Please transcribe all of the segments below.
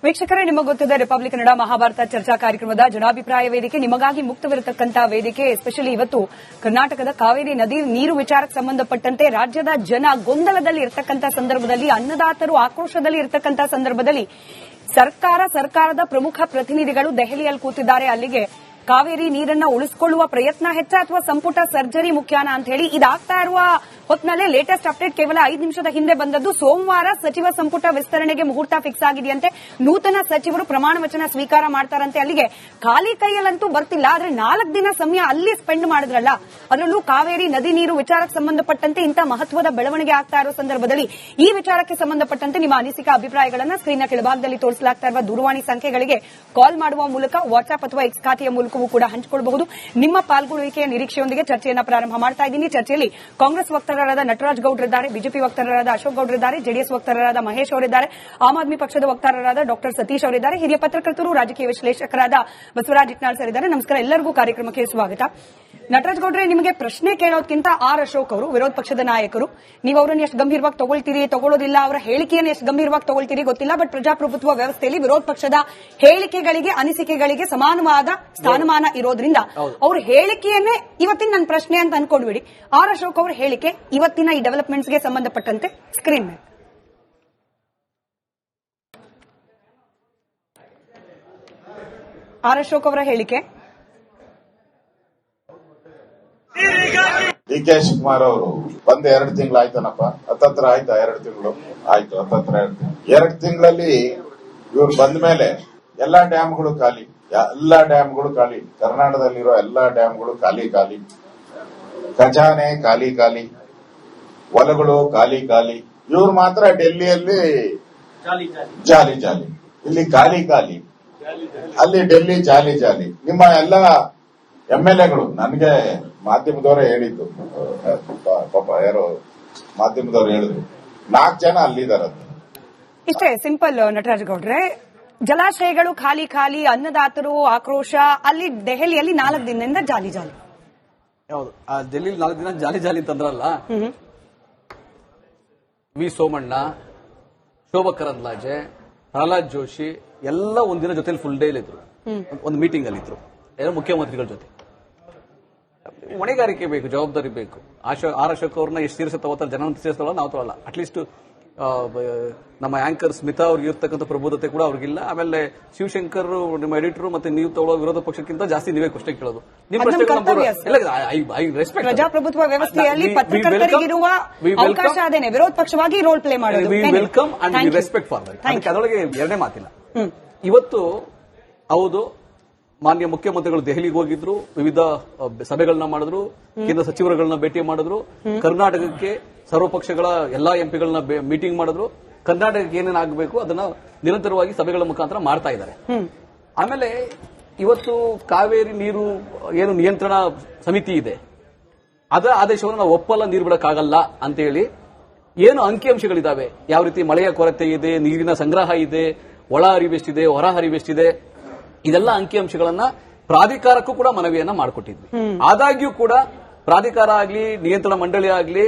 ವೀಕ್ಷಕರೇ, ನಿಮಗೆ ಗೊತ್ತಿದೆ ರಿಪಬ್ಲಿಕ್ ಕನ್ನಡ ಮಹಾಭಾರತ ಚರ್ಚಾ ಕಾರ್ಯಕ್ರಮದ ಜನಾಭಿಪ್ರಾಯ ವೇದಿಕೆ ನಿಮಗಾಗಿ ಮುಕ್ತವಿರತಕ್ಕಂತಹ ವೇದಿಕೆ. ಎಸ್ಪೆಷಲಿ ಇವತ್ತು ಕರ್ನಾಟಕದ ಕಾವೇರಿ ನದಿ ನೀರು ವಿಚಾರಕ್ಕೆ ಸಂಬಂಧಪಟ್ಟಂತೆ ರಾಜ್ಯದ ಜನ ಗೊಂದಲದಲ್ಲಿ ಇರತಕ್ಕಂಥ ಸಂದರ್ಭದಲ್ಲಿ, ಅನ್ನದಾತರು ಆಕ್ರೋಶದಲ್ಲಿ ಇರತಕ್ಕಂಥ ಸಂದರ್ಭದಲ್ಲಿ ಸರ್ಕಾರದ ಪ್ರಮುಖ ಪ್ರತಿನಿಧಿಗಳು ದೆಹಲಿಯಲ್ಲಿ ಕೂತಿದ್ದಾರೆ. ಅಲ್ಲಿಗೆ ಕಾವೇರಿ ನೀರನ್ನ ಉಳಿಸಿಕೊಳ್ಳುವ ಪ್ರಯತ್ನ ಹೆಚ್ಚ ಅಥವಾ ಸಂಪುಟ ಸರ್ಜರಿ ಮುಖ್ಯಾನ ಅಂತ ಹೇಳಿ ಇದಾಗ್ತಾ ಇರುವ ಹೊತ್ತಿನಲ್ಲೇ ಲೇಟೆಸ್ಟ್ ಅಪ್ಡೇಟ್ ಕೇವಲ 5 ನಿಮಿಷದ ಹಿಂದೆ ಬಂದದ್ದು. ಸೋಮವಾರ ಸಚಿವ ಸಂಪುಟ ವಿಸ್ತರಣೆಗೆ ಮುಹೂರ್ತ ಫಿಕ್ಸ್ ಆಗಿದೆಯಂತೆ. ನೂತನ ಸಚಿವರು ಪ್ರಮಾಣ ವಚನ ಸ್ವೀಕಾರ ಮಾಡ್ತಾರಂತೆ. ಅಲ್ಲಿಗೆ ಖಾಲಿ ಕೈಯಲ್ಲಂತೂ ಬರ್ತಿಲ್ಲ, ಆದ್ರೆ 4 ದಿನ ಸಮಯ ಅಲ್ಲಿ ಸ್ಪೆಂಡ್ ಮಾಡಿದ್ರಲ್ಲ, ಅದರಲ್ಲೂ ಕಾವೇರಿ ನದಿ ನೀರು ವಿಚಾರಕ್ಕೆ ಸಂಬಂಧಪಟ್ಟಂತೆ ಇಂಥ ಮಹತ್ವದ ಬೆಳವಣಿಗೆ ಆಗ್ತಾ ಇರೋ ಸಂದರ್ಭದಲ್ಲಿ ಈ ವಿಚಾರಕ್ಕೆ ಸಂಬಂಧಪಟ್ಟಂತೆ ನಿಮ್ಮ ಅನಿಸಿಕೆ ಅಭಿಪ್ರಾಯಗಳನ್ನು ಸ್ಕ್ರೀನ್ನ ಕೆಳಭಾಗದಲ್ಲಿ ತೋರಿಸಲಾಗ್ತಾ ಇರುವ ದೂರವಾಣಿ ಸಂಖ್ಯೆಗಳಿಗೆ ಕಾಲ್ ಮಾಡುವ ಮೂಲಕ, ವಾಟ್ಸ್ಆಪ್ ಅಥವಾ ಎಕ್ಸ್ ಖಾತೆಯ ಮೂಲಕವೂ ಕೂಡ ಹಂಚಿಕೊಳ್ಳಬಹುದು. ನಿಮ್ಮ ಪಾಲ್ಗೊಳ್ಳುವಿಕೆಯ ನಿರೀಕ್ಷೆಯೊಂದಿಗೆ ಚರ್ಚೆಯನ್ನು ಪ್ರಾರಂಭ ಮಾಡ್ತಾ ಇದ್ದೀನಿ. ಚರ್ಚೆಯಲ್ಲಿ ಕಾಂಗ್ರೆಸ್ ವಕ್ತಾರರಾದ ನಟರಾಜ್ ಗೌಡ್ರಿದ್ದಾರೆ, ಬಿಜೆಪಿ ವಕ್ತಾರರಾದ ಅಶೋಕ್ ಗೌಡ್ರಿದ್ದಾರೆ, ಜೆಡಿಎಸ್ ವಕ್ತಾರರಾದ ಮಹೇಶ್ ಅವರಿದ್ದಾರೆ, ಆಮ್ ಆದ್ಮಿ ಪಕ್ಷದ ವಕ್ತಾರರಾದ ಡಾಕ್ಟರ್ ಸತೀಶ್ ಅವರಿದ್ದಾರೆ, ಹಿರಿಯ ಪತ್ರಕರ್ತರು ರಾಜಕೀಯ ವಿಶ್ಲೇಷಕರಾದ ಬಸವರಾಜ್ ಇಟ್ನಾಳ್ ಸರ್ ಇದ್ದಾರೆ. ನಮಸ್ಕಾರ, ಎಲ್ಲರಿಗೂ ಕಾರ್ಯಕ್ರಮಕ್ಕೆ ಸ್ವಾಗತ. ನಟರಾಜ್ ಗೌಡ್ರೆ, ನಿಮಗೆ ಪ್ರಶ್ನೆ ಕೇಳೋದಕ್ಕಿಂತ ಆರ್ ಅಶೋಕ್ ಅವರು ವಿರೋಧ ಪಕ್ಷದ ನಾಯಕರು, ನೀವು ಅವರನ್ನು ಎಷ್ಟು ಗಂಭೀರವಾಗಿ ತಗೊಳ್ತೀರಿ, ತಗೊಳ್ಳೋದಿಲ್ಲ, ಅವರ ಹೇಳಿಕೆಯನ್ನು ಎಷ್ಟು ಗಂಭೀರವಾಗಿ ತಗೊಳ್ತೀರಿ ಗೊತ್ತಿಲ್ಲ. ಬಟ್ ಪ್ರಜಾಪ್ರಭುತ್ವ ವ್ಯವಸ್ಥೆಯಲ್ಲಿ ವಿರೋಧ ಪಕ್ಷದ ಹೇಳಿಕೆಗಳಿಗೆ, ಅನಿಸಿಕೆಗಳಿಗೆ ಸಮಾನವಾದ ಸ್ಥಾನಮಾನ ಇರೋದ್ರಿಂದ ಅವ್ರ ಹೇಳಿಕೆಯನ್ನೇ ಇವತ್ತಿನ ನನ್ನ ಪ್ರಶ್ನೆ ಅಂತ ಅನ್ಕೊಂಡ್ಬಿಡಿ. ಆರ್ ಅಶೋಕ್ ಅವರ ಹೇಳಿಕೆ ಇವತ್ತಿನ ಈ ಡೆವಲಪ್ಮೆಂಟ್ಸ್ಗೆ ಸಂಬಂಧಪಟ್ಟಂತೆ ಸ್ಕ್ರೀನ್ ಮೇಲೆ. ಆರ್ ಅಶೋಕ್ ಅವರ ಹೇಳಿಕೆ. ಡಿ ಕೆ ಶಿವಕುಮಾರ್ ಅವರು ಬಂದು 2 ತಿಂಗಳು ಆಯ್ತಾನಪ್ಪ, ಹತ್ತತ್ರ ಆಯ್ತಾ? 2 ತಿಂಗಳು ಆಯ್ತು, ಹತ್ತತ್ರ 2 ತಿಂಗಳಲ್ಲಿ ಇವ್ರು ಬಂದ ಮೇಲೆ ಎಲ್ಲಾ ಡ್ಯಾಮ್ಗಳು ಖಾಲಿ, ಕರ್ನಾಟಕದಲ್ಲಿರೋ ಎಲ್ಲಾ ಡ್ಯಾಮ್ಗಳು ಖಾಲಿ, ಖಜಾನೆ ಖಾಲಿ, ಹೊಲಗಳು ಖಾಲಿ. ಇವ್ರು ಮಾತ್ರ ಡೆಲ್ಲಿಯಲ್ಲಿ ಜಾಲಿ, ಇಲ್ಲಿ ಖಾಲಿ, ಅಲ್ಲಿ ಡೆಲ್ಲಿ ಜಾಲಿ. ನಿಮ್ಮ ಎಲ್ಲ MLAಗಳು ನನಗೆ ಮಾಧ್ಯಮದವರೇ ಹೇಳಿದ್ದು, ಪಾಪ ಯಾರೋ ಮಾಧ್ಯಮದವ್ರು ಹೇಳಿದ್ರು, 4 ಜನ ಅಲ್ಲಿದ್ದಾರೆ. ಇಷ್ಟೇ ಸಿಂಪಲ್ ನಟರಾಜ್ ಗೌಡ್ರೆ. ಜಲಾಶಯಗಳು ಖಾಲಿ, ಅನ್ನದಾತರು ಆಕ್ರೋಶ. ಅಲ್ಲಿ ದೆಹಲಿಯಲ್ಲಿ 4 ದಿನದಿಂದ ಜಾಲಿ. ಹೌದು, ಆ ಡೆಲ್ಲಿ 4 ದಿನ ಜಾಲಿ ಅಂತಂದ್ರಲ್ಲ. ವಿ ಸೋಮಣ್ಣ, ಶೋಭಾ ಕರಂದ್ಲಾಜೆ, ಪ್ರಹ್ಲಾದ್ ಜೋಶಿ ಎಲ್ಲ ಒಂದಿನ ಜೊತೆಲಿ ಫುಲ್ ಡೇ ಇದ್ರು, ಒಂದು ಮೀಟಿಂಗ್ ಅಲ್ಲಿ ಇದ್ರು, ಮುಖ್ಯಮಂತ್ರಿಗಳ ಜೊತೆ. ಹೊಣೆಗಾರಿಕೆ ಬೇಕು, ಜವಾಬ್ದಾರಿ ಬೇಕು. ಆರ್ ಅಶೋಕ್ ಅವ್ರನ್ನ ಎಷ್ಟು ಸೀರಿಯಸ್ ತಗೋತಾರೆ, ಜನ ಸೀರಿಯಸ್ ನಾವು ತಗೊಳ್ಳಲ್ಲ. ಅಟ್ಲೀಸ್ಟ್ ನಮ್ಮ ಆಂಕರ್ ಸ್ಮಿತಾ ಅವ್ರಿಗೆ ಇರ್ತಕ್ಕಂಥ ಪ್ರಬುದ್ಧತೆ ಕೂಡ ಅವ್ರಿಗಿಲ್ಲ. ಆಮೇಲೆ ಶಿವಶಂಕರ್ ನಿಮ್ಮ ಎಡಿಟರ್ ಮತ್ತೆ ನೀವು ತಗೊಳ್ಳೋ ವಿರೋಧ ಪಕ್ಷಕ್ಕಿಂತ ಜಾಸ್ತಿ ನೀವೇ ಕ್ವಶನ್ ಕೇಳೋದು. ನಿಮ್ಮ ರೆಸ್ಪೆಕ್ಟ್ ಪ್ರಜಾಪ್ರಭುತ್ವ ವ್ಯವಸ್ಥೆಯಲ್ಲಿ ಪತ್ರಕರ್ತರಿಗಿರುವ ಅವಕಾಶ ಅದೇನೆ, ವಿರೋಧ ಪಕ್ಷವಾಗಿ ರೋಲ್ ಪ್ಲೇ ಮಾಡೋದು. V welcome and we respect for that. ಅದರೊಳಗೆ ಎರಡನೇ ಮಾತಿಲ್ಲ. ಇವತ್ತು ಹೌದು, ಮಾನ್ಯ ಮುಖ್ಯಮಂತ್ರಿಗಳು ದೆಹಲಿಗೆ ಹೋಗಿದ್ರು, ವಿವಿಧ ಸಭೆಗಳನ್ನ ಮಾಡಿದ್ರು, ಕೇಂದ್ರ ಸಚಿವರುಗಳನ್ನ ಭೇಟಿ ಮಾಡಿದ್ರು, ಕರ್ನಾಟಕಕ್ಕೆ ಸರ್ವಪಕ್ಷಗಳ ಎಲ್ಲಾ ಎಂಪಿಗಳನ್ನ ಮೀಟಿಂಗ್ ಮಾಡಿದ್ರು. ಕರ್ನಾಟಕಕ್ಕೆ ಏನೇನಾಗಬೇಕು ಅದನ್ನ ನಿರಂತರವಾಗಿ ಸಭೆಗಳ ಮುಖಾಂತರ ಮಾಡ್ತಾ ಇದ್ದಾರೆ. ಆಮೇಲೆ ಇವತ್ತು ಕಾವೇರಿ ನೀರು ಏನು ನಿಯಂತ್ರಣ ಸಮಿತಿ ಇದೆ, ಅದರ ಆದೇಶವನ್ನು ನಾವು ಒಪ್ಪಲ್ಲ, ನೀರು ಬಿಡಕ್ಕಾಗಲ್ಲ ಅಂತ ಹೇಳಿ ಏನು ಅಂಕಿಅಂಶಗಳಿದಾವೆ, ಯಾವ ರೀತಿ ಮಳೆಯ ಕೊರತೆ ಇದೆ, ನೀರಿನ ಸಂಗ್ರಹ ಇದೆ, ಒಳ ಹರಿವೆಷ್ಟಿದೆ, ಹೊರ ಹರಿವೆಷ್ಟಿದೆ, ಇದೆಲ್ಲ ಅಂಕಿಅಂಶಗಳನ್ನ ಪ್ರಾಧಿಕಾರಕ್ಕೂ ಕೂಡ ಮನವಿಯನ್ನ ಮಾಡಿಕೊಟ್ಟಿದ್ವಿ. ಆದಾಗ್ಯೂ ಕೂಡ ಪ್ರಾಧಿಕಾರ ಆಗ್ಲಿ, ನಿಯಂತ್ರಣ ಮಂಡಳಿ ಆಗ್ಲಿ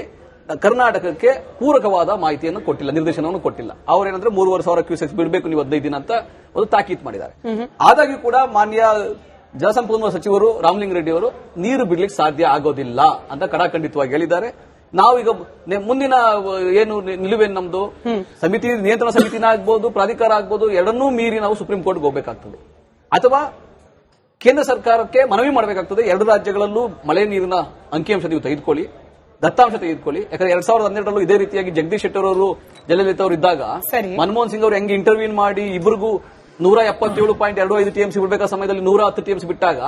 ಕರ್ನಾಟಕಕ್ಕೆ ಪೂರಕವಾದ ಮಾಹಿತಿಯನ್ನು ಕೊಟ್ಟಿಲ್ಲ, ನಿರ್ದೇಶನವನ್ನು ಕೊಟ್ಟಿಲ್ಲ. ಅವ್ರೇನಂದ್ರೆ 3,500 ಕ್ಯೂಸೆಕ್ಸ್ ಬಿಡಬೇಕು ನೀವು 15 ದಿನ ಅಂತ ಒಂದು ತಾಕೀತು ಮಾಡಿದ್ದಾರೆ. ಆದಾಗ್ಯೂ ಕೂಡ ಮಾನ್ಯ ಜಲಸಂಪನ್ಮೂಲ ಸಚಿವರು ರಾಮಲಿಂಗ ರೆಡ್ಡಿ ಅವರು ನೀರು ಬಿಡ್ಲಿಕ್ಕೆ ಸಾಧ್ಯ ಆಗೋದಿಲ್ಲ ಅಂತ ಕಡಾಖಂಡಿತವಾಗಿ ಹೇಳಿದ್ದಾರೆ. ನಾವೀಗ ಮುಂದಿನ ಏನು ನಿಲುವೇನು ನಮ್ದು, ಸಮಿತಿ ನಿಯಂತ್ರಣ ಸಮಿತಿನ ಆಗ್ಬಹುದು, ಪ್ರಾಧಿಕಾರ ಆಗ್ಬಹುದು, ಎರಡನ್ನೂ ಮೀರಿ ನಾವು ಸುಪ್ರೀಂ ಕೋರ್ಟ್ಗೆ ಹೋಗಬೇಕಾಗ್ತದೆ, ಅಥವಾ ಕೇಂದ್ರ ಸರ್ಕಾರಕ್ಕೆ ಮನವಿ ಮಾಡಬೇಕಾಗ್ತದೆ. 2 ರಾಜ್ಯಗಳಲ್ಲೂ ಮಳೆ ನೀರಿನ ಅಂಕಿಅಂಶ ನೀವು ತೆಗೆದುಕೊಳ್ಳಿ, ದತ್ತಾಂಶ ತೆಗೆದುಕೊಳ್ಳಿ. ಯಾಕಂದ್ರೆ 2012ರಲ್ಲೂ ಇದೇ ರೀತಿಯಾಗಿ ಜಗದೀಶ್ ಶೆಟ್ಟರ್ ಅವರು, ಜಯಲಲಿತಾ ಅವರು ಇದ್ದಾಗ ಮನಮೋಹನ್ ಸಿಂಗ್ ಅವರು ಹೆಂಗೆ ಇಂಟರ್ವ್ಯೂನ್ ಮಾಡಿ ಇಬ್ಬರಿಗೂ 177.25 TMC ಬಿಡಬೇಕಾದ ಸಮಯದಲ್ಲಿ 110 TMC ಬಿಟ್ಟಾಗ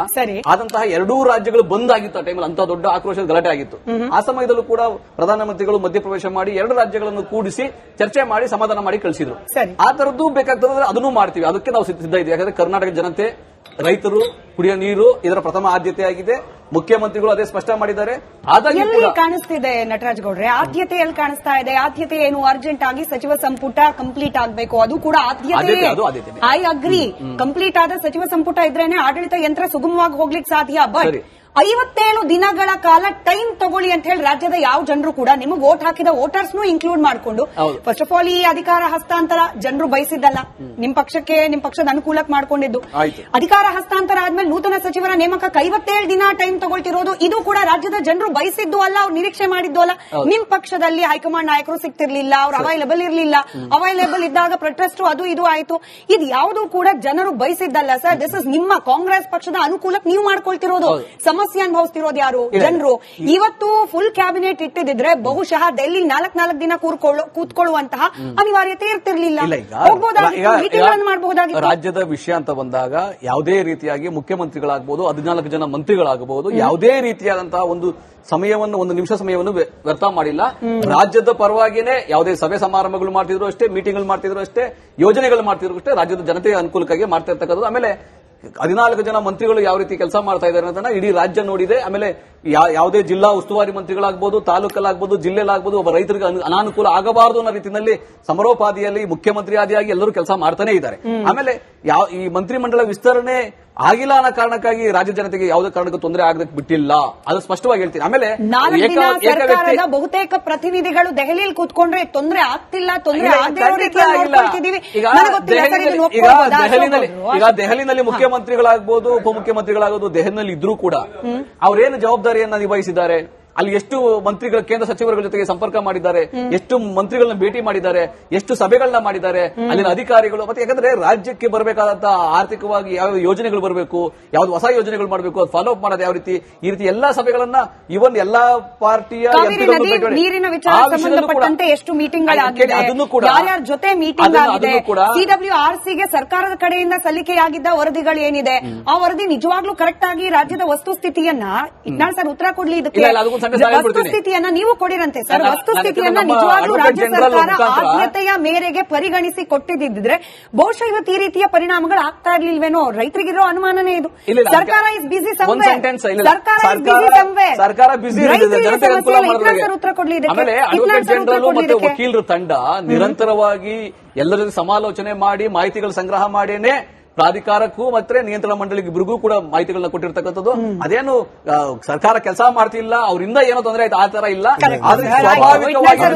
ಆದಂತಹ 2 ರಾಜ್ಯಗಳು ಬಂದ್ ಆಗಿತ್ತು. ಆ ಟೈಮಲ್ಲಿ ಅಂತ ದೊಡ್ಡ ಆಕ್ರೋಶದ ಗಲಾಟೆ ಆಗಿತ್ತು. ಆ ಸಮಯದಲ್ಲೂ ಕೂಡ ಪ್ರಧಾನಮಂತ್ರಿಗಳು ಮಧ್ಯಪ್ರವೇಶ ಮಾಡಿ 2 ರಾಜ್ಯಗಳನ್ನು ಕೂಡಿಸಿ ಚರ್ಚೆ ಮಾಡಿ ಸಮಾಧಾನ ಮಾಡಿ ಕಳಿಸಿದ್ರು. ಆ ತರದ್ದು ಬೇಕಾಗ್ತದೆ, ಅದನ್ನು ಮಾಡ್ತೀವಿ, ಅದಕ್ಕೆ ನಾವು ಸಿದ್ಧ ಇದ್ದೀವಿ. ಯಾಕಂದ್ರೆ ಕರ್ನಾಟಕ ಜನತೆ, ರೈತರು, ಕುಡಿಯೋ ನೀರು ಇದರ ಪ್ರಥಮ ಆದ್ಯತೆ ಆಗಿದೆ. ಮುಖ್ಯಮಂತ್ರಿಗಳು ಅದೇ ಸ್ಪಷ್ಟ ಮಾಡಿದ್ದಾರೆ. ಎಲ್ಲಿ ಕಾಣಿಸ್ತಿದೆ ನಟರಾಜ್ ಗೌಡ್ರೆ, ಆದ್ಯತೆ ಎಲ್ಲಿ ಕಾಣಿಸ್ತಾ ಇದೆ? ಆದ್ಯತೆ ಏನು? ಅರ್ಜೆಂಟ್ ಆಗಿ ಸಚಿವ ಸಂಪುಟ ಕಂಪ್ಲೀಟ್ ಆಗಬೇಕು, ಅದು ಕೂಡ ಆದ್ಯತೆ. ಐ ಅಗ್ರಿ, ಕಂಪ್ಲೀಟ್ ಆದ ಸಚಿವ ಸಂಪುಟ ಇದ್ರೇನೆ ಆಡಳಿತ ಯಂತ್ರ ಸುಗಮವಾಗಿ ಹೋಗ್ಲಿಕ್ಕೆ ಸಾಧ್ಯ. ಬಟ್ 57 ದಿನಗಳ ಕಾಲ ಟೈಮ್ ತಗೊಳ್ಳಿ ಅಂತ ಹೇಳಿ ರಾಜ್ಯದ ಯಾವ ಜನರು ಕೂಡ ನಿಮಗೆ ವೋಟ್ ಹಾಕಿದ ವೋಟರ್ಸ್ ಇನ್ಕ್ಲೂಡ್ ಮಾಡಿಕೊಂಡು ಫಸ್ಟ್ ಆಫ್ ಆಲ್ ಈ ಅಧಿಕಾರ ಹಸ್ತಾಂತರ ಜನರು ಬಯಸಿದ್ದಲ್ಲ, ನಿಮ್ ಪಕ್ಷದ ಅನುಕೂಲಕ್ಕೆ ಮಾಡ್ಕೊಂಡಿದ್ದು. ಅಧಿಕಾರ ಹಸ್ತಾಂತರ ಆದ್ಮೇಲೆ ನೂತನ ಸಚಿವರ ನೇಮಕಕ್ಕೆ 57 ದಿನ ಟೈಮ್ ತಗೊಳ್ತಿರೋದು ಇದು ಕೂಡ ರಾಜ್ಯದ ಜನರು ಬಯಸಿದ್ದು ಅಲ್ಲ, ಅವ್ರು ನಿರೀಕ್ಷೆ ಮಾಡಿದ್ದು ಅಲ್ಲ. ನಿಮ್ ಪಕ್ಷದಲ್ಲಿ ಹೈಕಮಾಂಡ್ ನಾಯಕರು ಸಿಗ್ತಿರ್ಲಿಲ್ಲ, ಅವ್ರು ಅವೈಲೇಬಲ್ ಇರ್ಲಿಲ್ಲ, ಅವೈಲೇಬಲ್ ಇದ್ದಾಗ ಪ್ರೊಟೆಸ್ಟ್ ಅದು ಇದು ಆಯ್ತು. ಇದು ಯಾವುದು ಕೂಡ ಜನರು ಬಯಸಿದ್ದಲ್ಲ ಸರ್. ದಿಸ್ ಇಸ್ ನಿಮ್ಮ ಕಾಂಗ್ರೆಸ್ ಪಕ್ಷದ ಅನುಕೂಲಕ್ಕೆ ನೀವು ಮಾಡ್ಕೊಳ್ತಿರೋದು. ಸಮಸ್ಯೆ ಅನುಭವಿಸ್ತಿರೋದು ಯಾರು? ಜನರು. ಇವತ್ತು ಫುಲ್ ಕ್ಯಾಬಿನೆಟ್ ಇಟ್ಟಿದ್ರೆ ಬಹುಶಃ ಡೆಲ್ಲಿ 4 ದಿನ ಕೂತ್ಕೊಳ್ಳುವಂತಹ ಅನಿವಾರ್ಯತೆ ಇರ್ತಿರ್ಲಿಲ್ಲ, ಮಾಡಬಹುದಾಗಿತ್ತು. ರಾಜ್ಯದ ವಿಷಯ ಅಂತ ಬಂದಾಗ ಯಾವುದೇ ರೀತಿಯಾಗಿ ಮುಖ್ಯಮಂತ್ರಿಗಳಾಗಬಹುದು, 14 ಜನ ಮಂತ್ರಿಗಳಾಗಬಹುದು, ಯಾವುದೇ ರೀತಿಯಾದಂತಹ ಒಂದು ನಿಮಿಷ ಸಮಯವನ್ನು ವ್ಯರ್ಥ ಮಾಡಿಲ್ಲ. ರಾಜ್ಯದ ಪರವಾಗಿನೇ ಯಾವುದೇ ಸಭೆ ಸಮಾರಂಭಗಳು ಮಾಡ್ತಿದ್ರು ಅಷ್ಟೇ, ಮೀಟಿಂಗ್ಗಳು ಮಾಡ್ತಿದ್ರು ಅಷ್ಟೇ, ಯೋಜನೆಗಳು ಮಾಡ್ತಿದ್ರು ಅಷ್ಟೇ, ರಾಜ್ಯದ ಜನತೆಯ ಅನುಕೂಲಕ್ಕಾಗಿ ಮಾಡ್ತಾ ಇರ್ತಕ್ಕಂಥದ್ದು. ಆಮೇಲೆ 14 ಜನ ಮಂತ್ರಿಗಳು ಯಾವ ರೀತಿ ಕೆಲಸ ಮಾಡ್ತಾ ಇದ್ದಾರೆ ಅನ್ನೋದನ್ನ ಇಡೀ ರಾಜ್ಯ ನೋಡಿದೆ. ಆಮೇಲೆ ಯಾವುದೇ ಜಿಲ್ಲಾ ಉಸ್ತುವಾರಿ ಮಂತ್ರಿಗಳಾಗಬಹುದು, ತಾಲೂಕಲ್ಲಾಗಬಹುದು, ಜಿಲ್ಲೆಲಾಗಬಹುದು, ಒಬ್ಬ ರೈತರಿಗೆ ಅನಾನುಕೂಲ ಆಗಬಾರದು ಅನ್ನೋ ರೀತಿಯಲ್ಲಿ ಸಮರೋಪಾದಿಯಲ್ಲಿ ಮುಖ್ಯಮಂತ್ರಿ ಆದಿಯಾಗಿ ಎಲ್ಲರೂ ಕೆಲಸ ಮಾಡ್ತಾನೆ ಇದ್ದಾರೆ. ಆಮೇಲೆ ಈ ಮಂತ್ರಿಮಂಡಲ ವಿಸ್ತರಣೆ ಆಗಿಲ್ಲ ಅನ್ನೋ ಕಾರಣಕ್ಕಾಗಿ ರಾಜ್ಯ ಜನತೆಗೆ ಯಾವುದೇ ಕಾರಣಕ್ಕೂ ತೊಂದರೆ ಆಗದಕ್ಕೆ ಬಿಟ್ಟಿಲ್ಲ, ಅದು ಸ್ಪಷ್ಟವಾಗಿ ಹೇಳ್ತೀನಿ. ಆಮೇಲೆ 4 ದಿನ ಸರ್ಕಾರದ ಬಹುತೇಕ ಪ್ರತಿನಿಧಿಗಳು ದೆಹಲಿಯಲ್ಲಿ ಕೂತ್ಕೊಂಡ್ರೆ ತೊಂದರೆ ಆಗ್ತಿಲ್ಲ, ತೊಂದರೆ ಈಗ ದೆಹಲಿನಲ್ಲಿ ಮುಖ್ಯಮಂತ್ರಿಗಳಾಗಬಹುದು, ಉಪಮುಖ್ಯಮಂತ್ರಿಗಳಾಗಬಹುದು, ದೆಹಲಿನಲ್ಲಿ ಇದ್ರೂ ಕೂಡ ಅವರೇನು ಜವಾಬ್ದಾರಿಯನ್ನ ನಿಭಾಯಿಸಿದ್ದಾರೆ? ಅಲ್ಲಿ ಎಷ್ಟು ಮಂತ್ರಿಗಳ ಕೇಂದ್ರ ಸಚಿವರುಗಳ ಜೊತೆಗೆ ಸಂಪರ್ಕ ಮಾಡಿದ್ದಾರೆ, ಎಷ್ಟು ಮಂತ್ರಿಗಳನ್ನ ಭೇಟಿ ಮಾಡಿದ್ದಾರೆ, ಎಷ್ಟು ಸಭೆಗಳನ್ನ ಮಾಡಿದ್ದಾರೆ, ಅಲ್ಲಿನ ಅಧಿಕಾರಿಗಳು. ಮತ್ತೆ ಯಾಕಂದ್ರೆ ರಾಜ್ಯಕ್ಕೆ ಬರಬೇಕಾದಂತಹ ಆರ್ಥಿಕವಾಗಿ ಯಾವ ಯೋಜನೆಗಳು ಬರಬೇಕು, ಯಾವ್ದು ಹೊಸ ಯೋಜನೆಗಳು ಮಾಡಬೇಕು, ಅದು ಫಾಲೋ ಅಪ್ ಮಾಡೋದು ಯಾವ ರೀತಿ, ಈ ರೀತಿ ಎಲ್ಲಾ ಸಭೆಗಳನ್ನ ಇವನ್ ಎಲ್ಲಾ ಪಾರ್ಟಿಯ ನೀರಿನ ವಿಚಾರ ಸಂಬಂಧಪಟ್ಟಂತೆ ಎಷ್ಟು ಮೀಟಿಂಗ್ಗಳಾಗಿದೆ, ಯಾರ್ಯಾರ ಜೊತೆ ಮೀಟಿಂಗ್ ಆಗಿದೆ, CWRCಗೆ ಸರ್ಕಾರದ ಕಡೆಯಿಂದ ಸಲ್ಲಿಕೆಯಾಗಿದ್ದ ವರದಿಗಳು ಏನಿದೆ, ಆ ವರದಿ ನಿಜವಾಗ್ಲೂ ಕರೆಕ್ಟ್ ಆಗಿ ರಾಜ್ಯದ ವಸ್ತುಸ್ಥಿತಿಯನ್ನ ಇಟ್ನಾಳ್ ಸರ್ ಉತ್ತರ ಕೊಡ್ಲಿ. ಇದಕ್ಕೆ ವಸ್ತುಸ್ಥಿತಿಯನ್ನ ನೀವು ಕೊಡಿರಂತೆ ಸರ್. ವಸ್ತುಸ್ಥಿತಿಯನ್ನ ನಿಜವಾಗ್ಲೂ ರಾಜ್ಯ ಸರ್ಕಾರ ಆದ್ಯತೆಯ ಮೇರೆಗೆ ಪರಿಗಣಿಸಿ ಕೊಟ್ಟಿದ್ದಿದ್ರೆ ಬಹುಶಃ ಇವತ್ತು ಈ ರೀತಿಯ ಪರಿಣಾಮಗಳು ಆಗ್ತಾ ಇರ್ಲಿಲ್ವೇನೋ, ರೈತರಿಗಿರೋ ಅನುಮಾನನೇ ಇದು. ಸರ್ಕಾರ ಇಸ್ ಬಿಸಿ ಉತ್ತರ ಕೊಡ್ಲಿ. ಮತ್ತೆ ವಕೀಲರ ತಂಡ ನಿರಂತರವಾಗಿ ಎಲ್ಲರ ಜೊತೆ ಸಮಾಲೋಚನೆ ಮಾಡಿ ಮಾಹಿತಿಗಳ ಸಂಗ್ರಹ ಮಾಡೇನೆ ಪ್ರಾಧಿಕಾರಕ್ಕೂ ಮತ್ತೆ ನಿಯಂತ್ರಣ ಮಂಡಳಿಗೆ ಇಬ್ಬರಿಗೂ ಕೂಡ ಮಾಹಿತಿಗಳನ್ನ ಕೊಟ್ಟಿರ್ತಕ್ಕಂಥದ್ದು. ಅದೇನು ಸರ್ಕಾರ ಕೆಲಸ ಮಾಡ್ತಿಲ್ಲ, ಅವರಿಂದ ಏನೋ ತೊಂದರೆ ಆಯ್ತು ಆ ತರ ಇಲ್ಲ. ಆದ್ರೆ ಸ್ವಾಭಾವಿಕವಾಗಿ